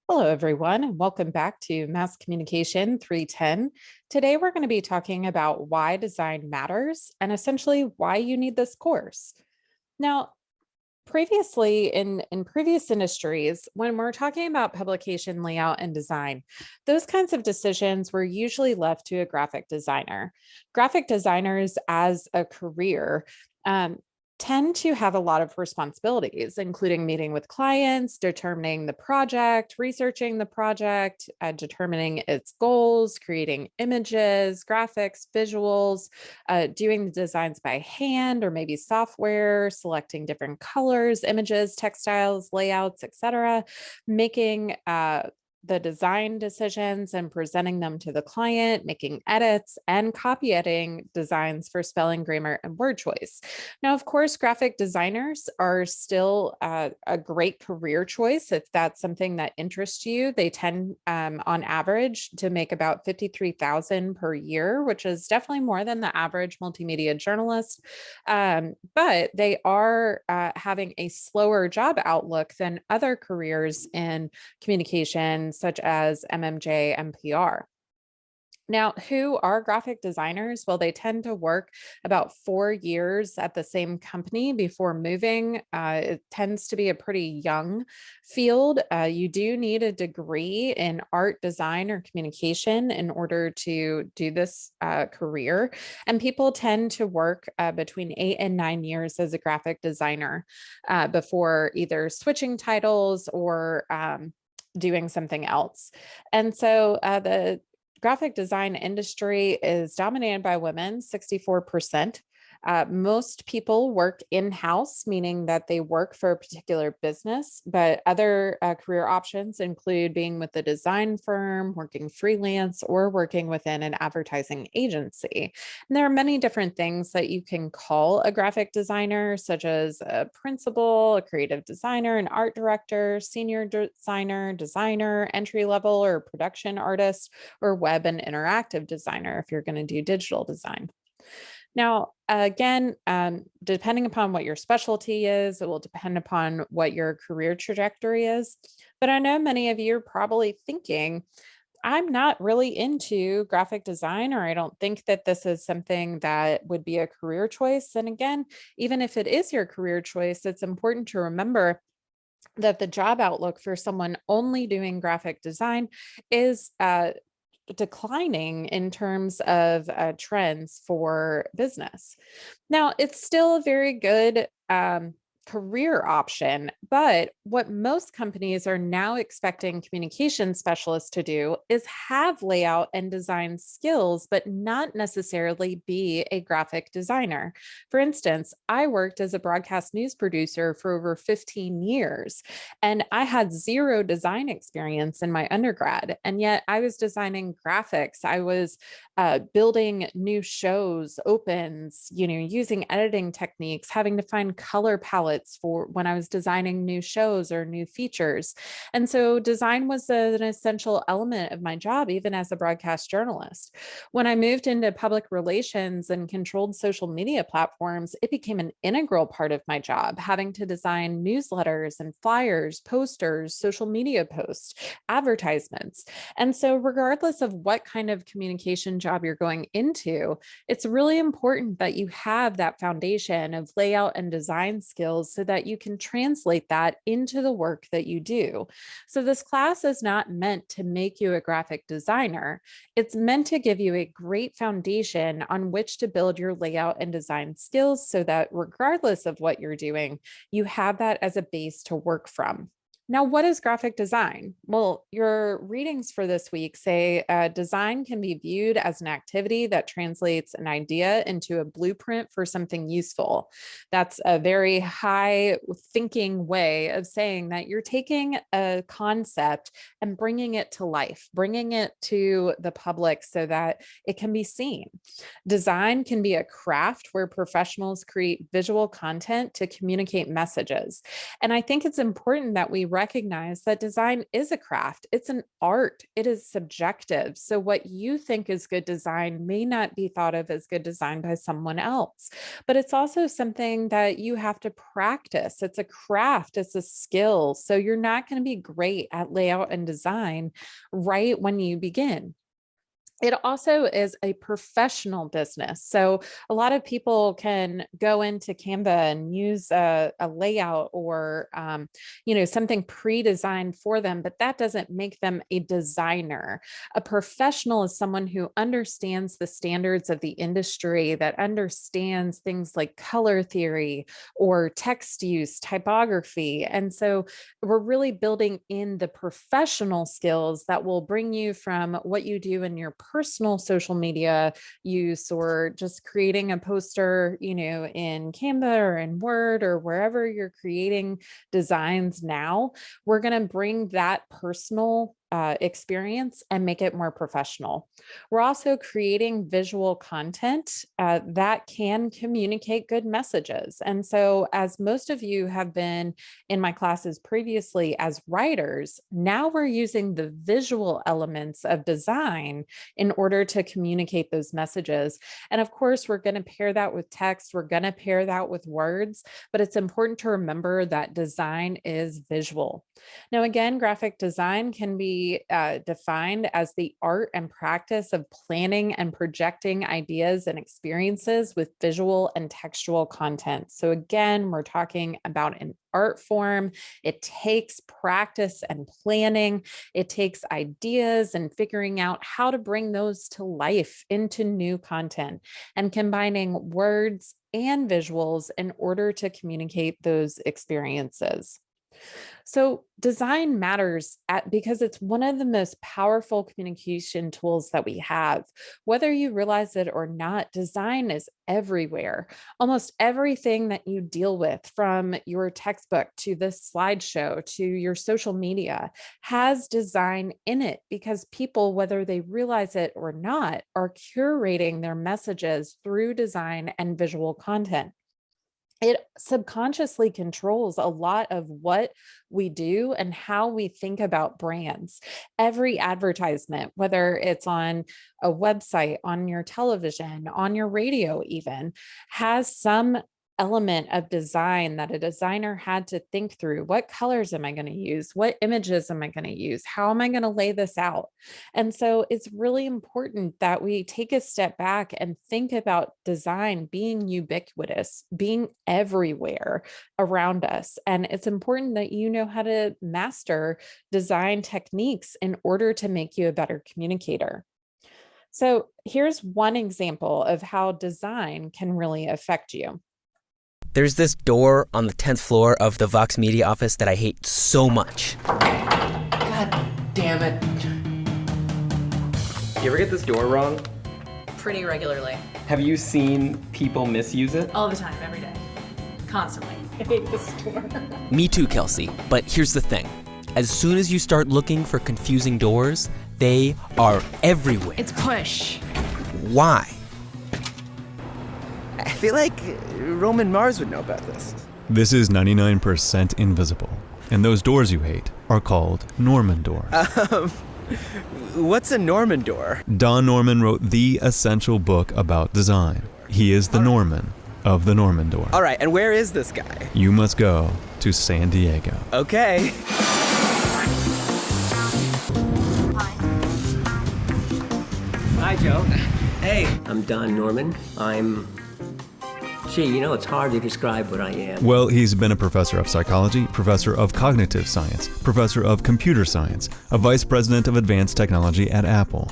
Hello, everyone, and welcome back to Mass Communication 310. Today, we're going to be talking about why design matters and essentially why you need this course. Now, previously in previous industries, when we're talking about publication layout and design, those kinds of decisions were usually left to a graphic designer. Graphic designers as a career um, tend to have a lot of responsibilities, including meeting with clients, determining the project, researching the project, determining its goals, creating images, graphics, visuals, doing the designs by hand or maybe software, selecting different colors, images, textiles, layouts, etc., making the design decisions and presenting them to the client, making edits and copy editing designs for spelling, grammar, and word choice. Now, of course, graphic designers are still a great career choice if that's something that interests you. They tend, on average, to make about $53,000 per year, which is definitely more than the average multimedia journalist. But they are having a slower job outlook than other careers in communication, such as MMJ and PR. Now, who are graphic designers? Well, they tend to work about 4 years at the same company before moving. It tends to be a pretty young field. You do need a degree in art, design, or communication in order to do this career. And people tend to work between 8 and 9 years as a graphic designer before either switching titles or doing something else. And so the graphic design industry is dominated by women, 64%. Most people work in-house, meaning that they work for a particular business, but other career options include being with a design firm, working freelance, or working within an advertising agency. And there are many different things that you can call a graphic designer, such as a principal, a creative designer, an art director, senior designer, entry level or production artist, or web and interactive designer if you're going to do digital design. Now, again, depending upon what your specialty is, it will depend upon what your career trajectory is. But I know many of you are probably thinking, I'm not really into graphic design, or I don't think that this is something that would be a career choice. And again, even if it is your career choice, it's important to remember that the job outlook for someone only doing graphic design is declining in terms of trends for business. Now, it's still a very good career option, but what most companies are now expecting communication specialists to do is have layout and design skills, but not necessarily be a graphic designer. For instance, I worked as a broadcast news producer for over 15 years, and I had zero design experience in my undergrad, and yet I was designing graphics. I was building new shows, opens, using editing techniques, having to find color palettes for when I was designing new shows or new features. And so design was an essential element of my job, even as a broadcast journalist. When I moved into public relations and controlled social media platforms, it became an integral part of my job, having to design newsletters and flyers, posters, social media posts, advertisements. And so regardless of what kind of communication job you're going into, it's really important that you have that foundation of layout and design skills so that you can translate that into the work that you do. So this class is not meant to make you a graphic designer. It's meant to give you a great foundation on which to build your layout and design skills so that regardless of what you're doing, you have that as a base to work from. Now, what is graphic design? Well, your readings for this week say design can be viewed as an activity that translates an idea into a blueprint for something useful. That's a very high thinking way of saying that you're taking a concept and bringing it to life, bringing it to the public so that it can be seen. Design can be a craft where professionals create visual content to communicate messages. And I think it's important that we recognize that design is a craft. It's an art. It is subjective. So what you think is good design may not be thought of as good design by someone else, but it's also something that you have to practice. It's a craft, it's a skill. So you're not going to be great at layout and design right when you begin. It also is a professional business. So a lot of people can go into Canva and use a layout or, something pre-designed for them, but that doesn't make them a designer. A professional is someone who understands the standards of the industry, that understands things like color theory or text use, typography. And so we're really building in the professional skills that will bring you from what you do in your personal social media use or just creating a poster, in Canva or in Word or wherever you're creating designs now. We're going to bring that personal experience and make it more professional. We're also creating visual content that can communicate good messages. And so, as most of you have been in my classes previously as writers, now we're using the visual elements of design in order to communicate those messages. And of course, we're going to pair that with text, we're going to pair that with words, but it's important to remember that design is visual. Now, again, graphic design can be defined as the art and practice of planning and projecting ideas and experiences with visual and textual content. So again, we're talking about an art form. It takes practice and planning. It takes ideas and figuring out how to bring those to life into new content and combining words and visuals in order to communicate those experiences. So design matters because it's one of the most powerful communication tools that we have. Whether you realize it or not, design is everywhere. Almost everything that you deal with, from your textbook to this slideshow to your social media, has design in it because people, whether they realize it or not, are curating their messages through design and visual content. It subconsciously controls a lot of what we do and how we think about brands. Every advertisement, whether it's on a website, on your television, on your radio even, has some element of design that a designer had to think through. What colors am I going to use? What images am I going to use? How am I going to lay this out? And so it's really important that we take a step back and think about design being ubiquitous, being everywhere around us. And it's important that you know how to master design techniques in order to make you a better communicator. So here's one example of how design can really affect you. There's this door on the 10th floor of the Vox Media office that I hate so much. God damn it. You ever get this door wrong? Pretty regularly. Have you seen people misuse it? All the time, every day. Constantly. I hate this door. Me too, Kelsey. But here's the thing. As soon as you start looking for confusing doors, they are everywhere. It's push. Why? I feel like Roman Mars would know about this. This is 99% Invisible, and those doors you hate are called Norman doors. What's a Norman door? Don Norman wrote the essential book about design. He is the Norman of the Norman door. All right, and where is this guy? You must go to San Diego. Okay. Hi, Joe. Hey. I'm Don Norman. It's hard to describe what I am. Well, he's been a professor of psychology, professor of cognitive science, professor of computer science, a vice president of advanced technology at Apple.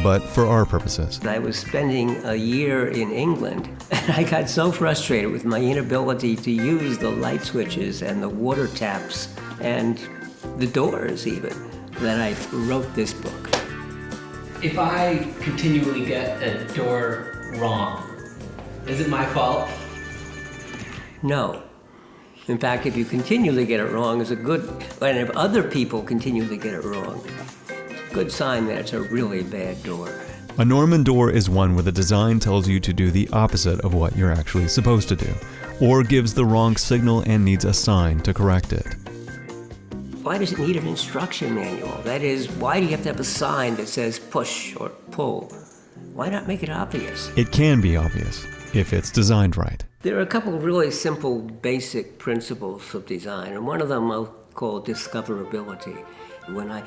But for our purposes, I was spending a year in England, and I got so frustrated with my inability to use the light switches and the water taps and the doors even, that I wrote this book. If I continually get a door wrong, is it my fault? No. In fact, if you continually get it wrong, it's a good, and if other people continually get it wrong, good sign that it's a really bad door. a Norman door is one where the design tells you to do the opposite of what you're actually supposed to do, or gives the wrong signal and needs a sign to correct it. Why does it need an instruction manual? That is, why do you have to have a sign that says push or pull? Why not make it obvious? It can be obvious if it's designed right. There are a couple of really simple, basic principles of design, and one of them I'll call discoverability. When I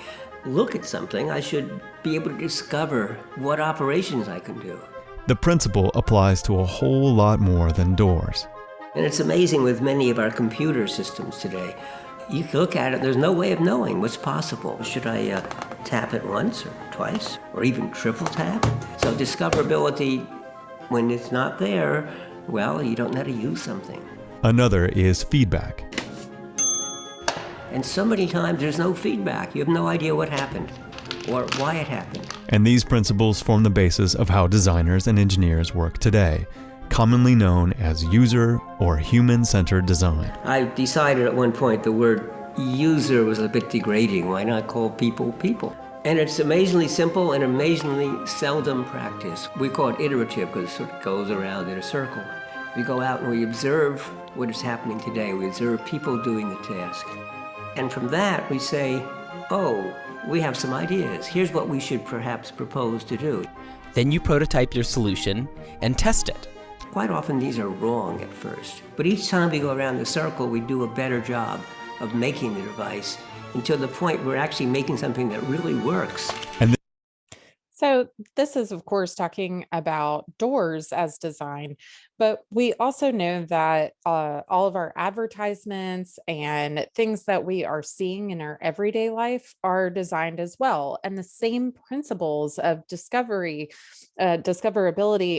look at something, I should be able to discover what operations I can do. The principle applies to a whole lot more than doors. And it's amazing with many of our computer systems today. You can look at it, there's no way of knowing what's possible. Should I tap it once or twice or even triple tap? So discoverability, when it's not there, well, you don't know how to use something. Another is feedback. And so many times there's no feedback. You have no idea what happened or why it happened. And these principles form the basis of how designers and engineers work today, commonly known as user or human-centered design. I decided at one point the word user was a bit degrading. Why not call people people? And it's amazingly simple and amazingly seldom practiced. We call it iterative because it sort of goes around in a circle. We go out and we observe what is happening today. We observe people doing the task. And from that we say, oh, we have some ideas. Here's what we should perhaps propose to do. Then you prototype your solution and test it. Quite often these are wrong at first, but each time we go around the circle, we do a better job of making the device until the point we're actually making something that really works. So this is, of course, talking about doors as design, but we also know that all of our advertisements and things that we are seeing in our everyday life are designed as well. And the same principles of discoverability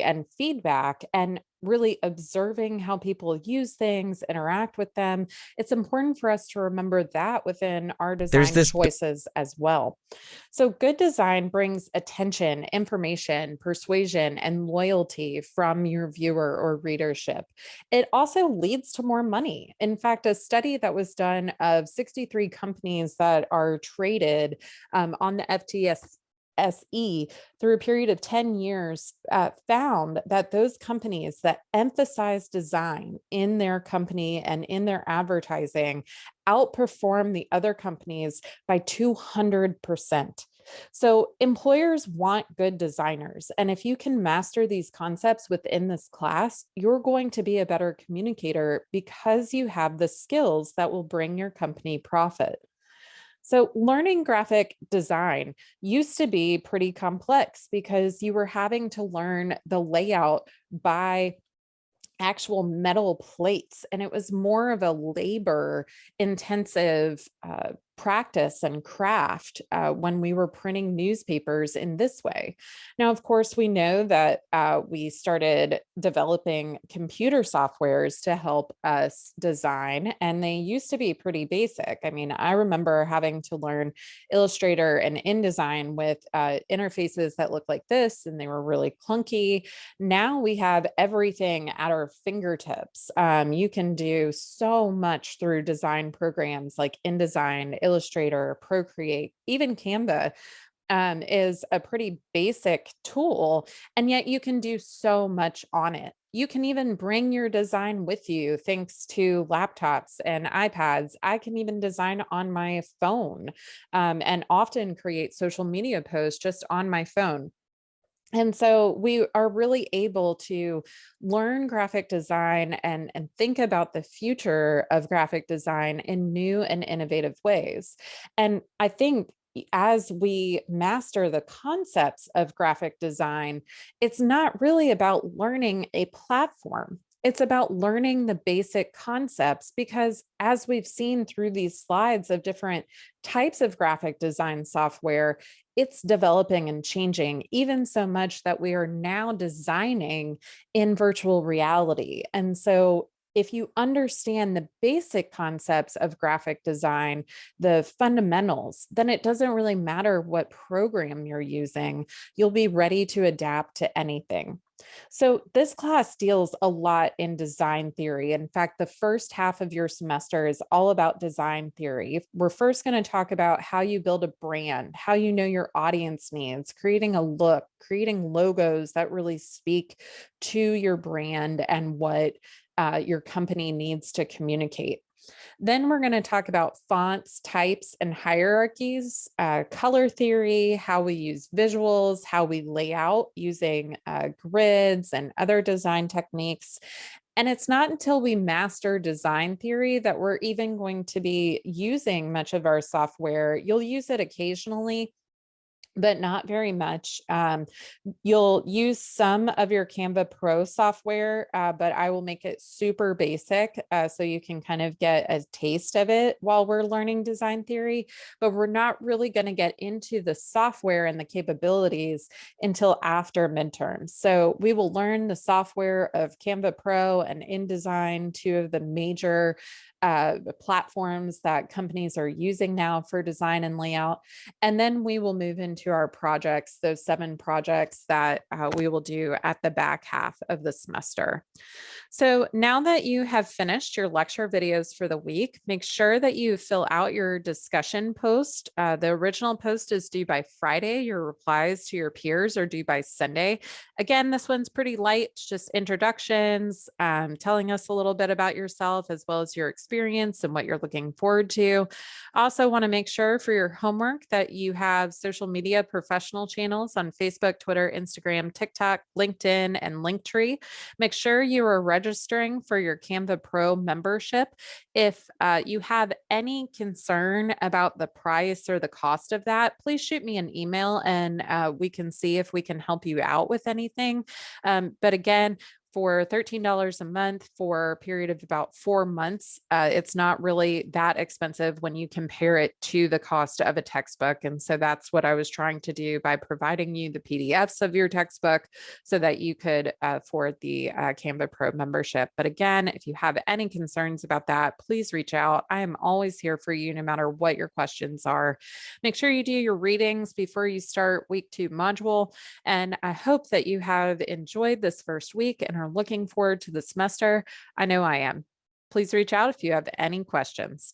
and feedback, and really observing how people use things, interact with them. It's important for us to remember that within our design choices as well. So good design brings attention, information, persuasion, and loyalty from your viewer or readership. It also leads to more money. In fact, a study that was done of 63 companies that are traded on the FTSE through a period of 10 years found that those companies that emphasize design in their company and in their advertising outperform the other companies by 200%. So employers want good designers. And if you can master these concepts within this class, you're going to be a better communicator because you have the skills that will bring your company profit. So learning graphic design used to be pretty complex because you were having to learn the layout by actual metal plates, and it was more of a labor intensive practice and craft when we were printing newspapers in this way. Now, of course, we know that we started developing computer softwares to help us design, and they used to be pretty basic. I mean, I remember having to learn Illustrator and InDesign with interfaces that looked like this, and they were really clunky. Now we have everything at our fingertips. You can do so much through design programs like InDesign, Illustrator, Procreate, even Canva is a pretty basic tool, and yet you can do so much on it. You can even bring your design with you thanks to laptops and iPads. I can even design on my phone and often create social media posts just on my phone. And so we are really able to learn graphic design and think about the future of graphic design in new and innovative ways. And I think as we master the concepts of graphic design, it's not really about learning a platform. It's about learning the basic concepts, because as we've seen through these slides of different types of graphic design software, it's developing and changing, even so much that we are now designing in virtual reality. And so if you understand the basic concepts of graphic design, the fundamentals, then it doesn't really matter what program you're using. You'll be ready to adapt to anything. So this class deals a lot in design theory. In fact, the first half of your semester is all about design theory. We're first going to talk about how you build a brand, how you know your audience needs, creating a look, creating logos that really speak to your brand and what your company needs to communicate. Then we're going to talk about fonts, types, and hierarchies, color theory, how we use visuals, how we lay out using grids and other design techniques. And it's not until we master design theory that we're even going to be using much of our software. You'll use it occasionally, but not very much. You'll use some of your Canva Pro software, but I will make it super basic so you can kind of get a taste of it while we're learning design theory. But we're not really going to get into the software and the capabilities until after midterms. So we will learn the software of Canva Pro and InDesign, two of the major platforms that companies are using now for design and layout. And then we will move into our projects, those 7 projects that we will do at the back half of the semester. So now that you have finished your lecture videos for the week, make sure that you fill out your discussion post. The original post is due by Friday. Your replies to your peers are due by Sunday. Again, this one's pretty light, it's just introductions, telling us a little bit about yourself as well as your experience and what you're looking forward to. Also want to make sure for your homework that you have social media professional channels on Facebook, Twitter, Instagram, TikTok, LinkedIn, and Linktree. Make sure you are registering for your Canva Pro membership. If you have any concern about the price or the cost of that, please shoot me an email and we can see if we can help you out with anything. But again, for $13 a month for a period of about 4 months, it's not really that expensive when you compare it to the cost of a textbook. And so that's what I was trying to do by providing you the PDFs of your textbook so that you could afford the Canva Pro membership. But again, if you have any concerns about that, please reach out. I am always here for you no matter what your questions are. Make sure you do your readings before you start week 2 module. And I hope that you have enjoyed this first week and are looking forward to the semester. I know I am. Please reach out if you have any questions.